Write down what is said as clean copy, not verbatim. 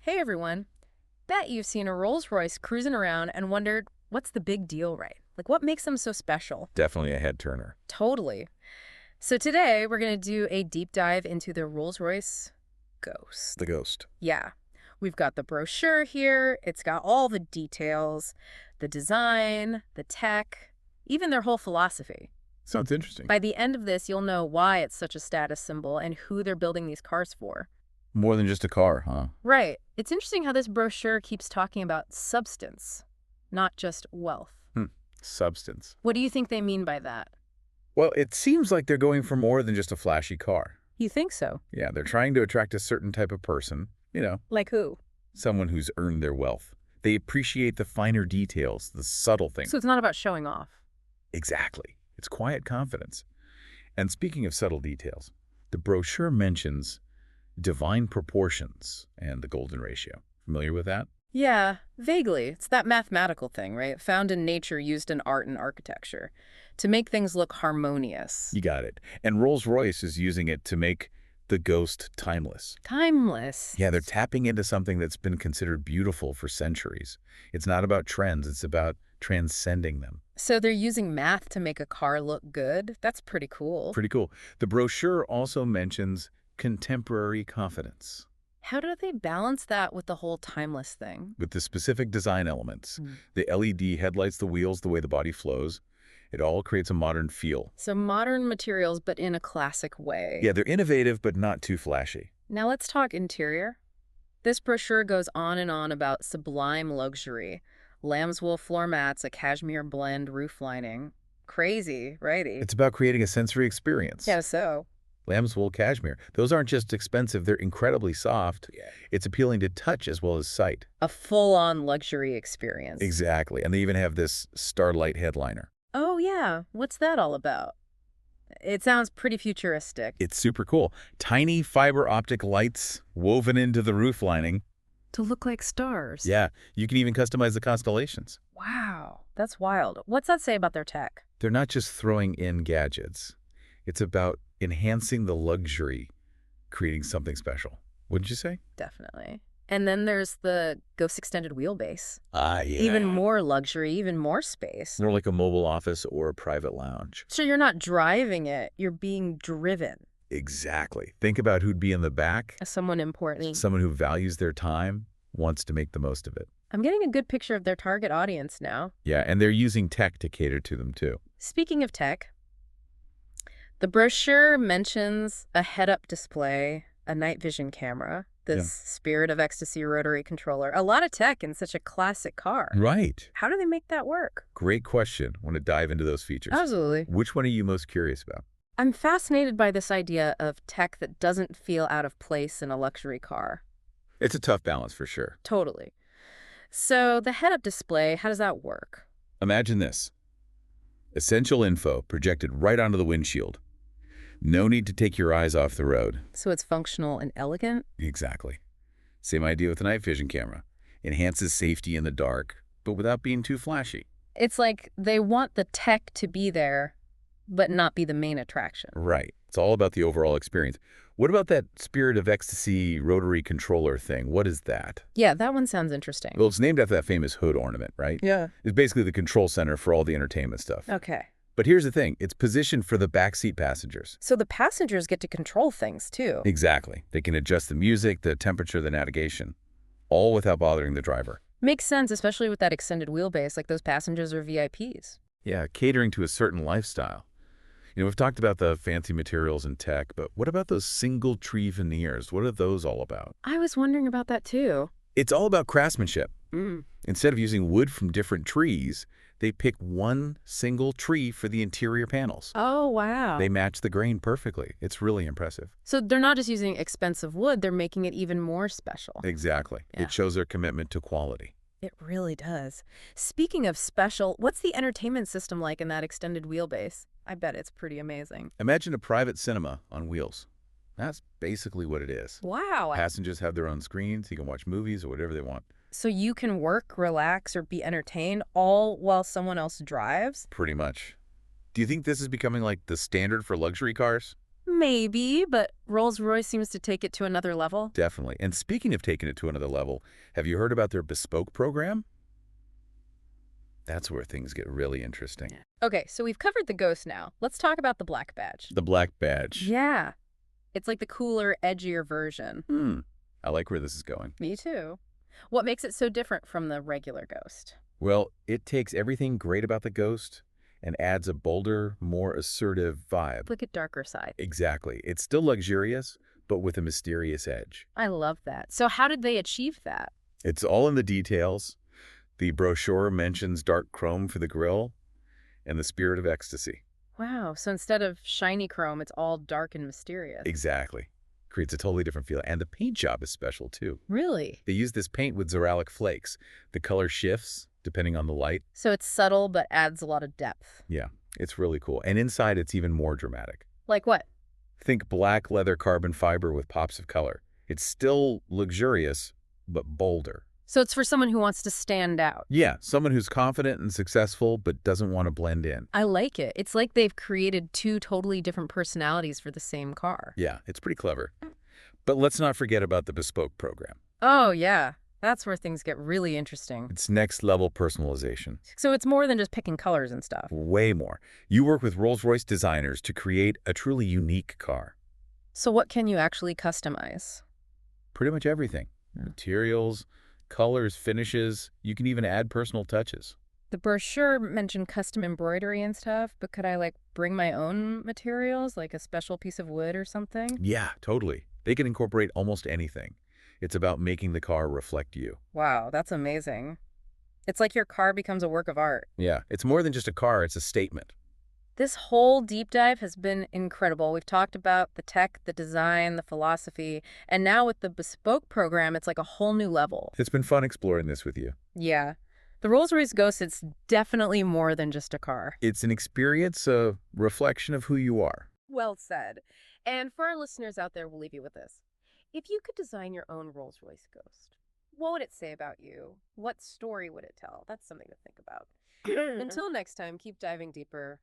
Hey everyone. Bet you've seen a Rolls-Royce cruising around and wondered, what's the big deal, right? Like, what makes them so special? Definitely a head turner. Totally. So today we're going to do a deep dive into the Rolls-Royce Ghost. The Ghost. Yeah, we've got the brochure here. It's got all the details, the design, the tech, even their whole philosophy. Sounds interesting. By the end of this, you'll know why it's such a status symbol and who they're building these cars for. More than just a car, huh? Right. It's interesting how this brochure keeps talking about substance, not just wealth. Substance. What do you think they mean by that? Well, it seems like they're going for more than just a flashy car. You think so? Yeah, they're trying to attract a certain type of person. Like who? Someone who's earned their wealth. They appreciate the finer details, the subtle things. So it's not about showing off. Exactly. It's quiet confidence. And speaking of subtle details, the brochure mentions divine proportions and the golden ratio. Familiar with that? Yeah, vaguely. It's that mathematical thing, right? Found in nature, used in art and architecture to make things look harmonious. You got it. And Rolls-Royce is using it to make the Ghost timeless. Timeless. Yeah, they're tapping into something that's been considered beautiful for centuries. It's not about trends, it's about transcending them. So they're using math to make a car look good? That's pretty cool. Pretty cool. The brochure also mentions contemporary confidence How do they balance that with the whole timeless thing? with the specific design elements. Hmm. The LED headlights, the wheels, the way the body flows. It all creates a modern feel. So modern materials, but in a classic way. Yeah, they're innovative, but not too flashy. Now let's talk interior. This brochure goes on and on about sublime luxury. Lambswool floor mats, a cashmere blend roof lining. Crazy, righty? It's about creating a sensory experience. Yeah, so. Lambswool cashmere. Those aren't just expensive, they're incredibly soft. Yeah. It's appealing to touch as well as sight. A full-on luxury experience. Exactly. And they even have this starlight headliner. Oh, yeah. What's that all about? It sounds pretty futuristic. It's super cool. Tiny fiber optic lights woven into the roof lining. To look like stars. Yeah, you can even customize the constellations. Wow, that's wild. What's that say about their tech? They're not just throwing in gadgets. It's about enhancing the luxury, creating something special. Wouldn't you say? Definitely. And then there's the Ghost extended wheelbase. Ah, yeah. Even more luxury, even more space. More like a mobile office or a private lounge. So you're not driving it, you're being driven. Exactly. Think about who'd be in the back. As someone important. Someone who values their time, wants to make the most of it. I'm getting a good picture of their target audience now. Yeah, and they're using tech to cater to them too. Speaking of tech, the brochure mentions a head-up display, a night vision camera, this Spirit of Ecstasy rotary controller. A lot of tech in such a classic car. Right. How do they make that work? Great question. Want to dive into those features. Absolutely. Which one are you most curious about? I'm fascinated by this idea of tech that doesn't feel out of place in a luxury car. It's a tough balance for sure. Totally. So the head-up display, how does that work? Imagine this. Essential info projected right onto the windshield. No need to take your eyes off the road. So it's functional and elegant? Exactly. Same idea with the night vision camera. Enhances safety in the dark, but without being too flashy. It's like they want the tech to be there, but not be the main attraction. Right. It's all about the overall experience. What about that Spirit of Ecstasy rotary controller thing? What is that? Yeah, that one sounds interesting. Well, it's named after that famous hood ornament, right? Yeah. It's basically the control center for all the entertainment stuff. Okay. But here's the thing. It's positioned for the backseat passengers. So the passengers get to control things, too. Exactly. They can adjust the music, the temperature, the navigation, all without bothering the driver. Makes sense, especially with that extended wheelbase, like those passengers are VIPs. Yeah, catering to a certain lifestyle. We've talked about the fancy materials and tech, but what about those single tree veneers? What are those all about? I was wondering about that, too. It's all about craftsmanship. Mm. Instead of using wood from different trees, they pick one single tree for the interior panels. Oh, wow. They match the grain perfectly. It's really impressive. So they're not just using expensive wood, they're making it even more special. Exactly. Yeah. It shows their commitment to quality. It really does. Speaking of special, what's the entertainment system like in that extended wheelbase? I bet it's pretty amazing. Imagine a private cinema on wheels. That's basically what it is. Wow. Passengers have their own screens. You can watch movies or whatever they want. So you can work, relax, or be entertained all while someone else drives? Pretty much. Do you think this is becoming like the standard for luxury cars? Maybe, but Rolls-Royce seems to take it to another level. Definitely. And speaking of taking it to another level, have you heard about their Bespoke program? That's where things get really interesting. Yeah. Okay, so we've covered the Ghost now. Let's talk about the Black Badge. The Black Badge. Yeah, it's like the cooler, edgier version. I like where this is going. Me too. What makes it so different from the regular Ghost? Well, it takes everything great about the Ghost and adds a bolder, more assertive vibe. Like a darker side. Exactly. It's still luxurious, but with a mysterious edge. I love that. So how did they achieve that? It's all in the details. The brochure mentions dark chrome for the grille and the spirit of ecstasy. Wow, so instead of shiny chrome, it's all dark and mysterious. Exactly. Creates a totally different feel. And the paint job is special, too. Really? They use this paint with xeralic flakes. The color shifts depending on the light. So it's subtle but adds a lot of depth. Yeah, it's really cool. And inside, it's even more dramatic. Like what? Think black leather carbon fiber with pops of color. It's still luxurious, but bolder. So it's for someone who wants to stand out. Yeah, someone who's confident and successful, but doesn't want to blend in. I like it. It's like they've created two totally different personalities for the same car. Yeah, it's pretty clever. But let's not forget about the Bespoke program. Oh, yeah. That's where things get really interesting. It's next-level personalization. So it's more than just picking colors and stuff. Way more. You work with Rolls-Royce designers to create a truly unique car. So what can you actually customize? Pretty much everything. Materials, colors, finishes. You can even add personal touches. The brochure mentioned custom embroidery and stuff, but could I, like, bring my own materials, like a special piece of wood or something? Yeah, totally. They can incorporate almost anything. It's about making the car reflect you. Wow, that's amazing. It's like your car becomes a work of art. Yeah, it's more than just a car, it's a statement. This whole deep dive has been incredible. We've talked about the tech, the design, the philosophy, and now with the Bespoke program, it's like a whole new level. It's been fun exploring this with you. Yeah. The Rolls-Royce Ghost, it's definitely more than just a car. It's an experience, a reflection of who you are. Well said. And for our listeners out there, we'll leave you with this. If you could design your own Rolls-Royce Ghost, what would it say about you? What story would it tell? That's something to think about. Until next time, keep diving deeper.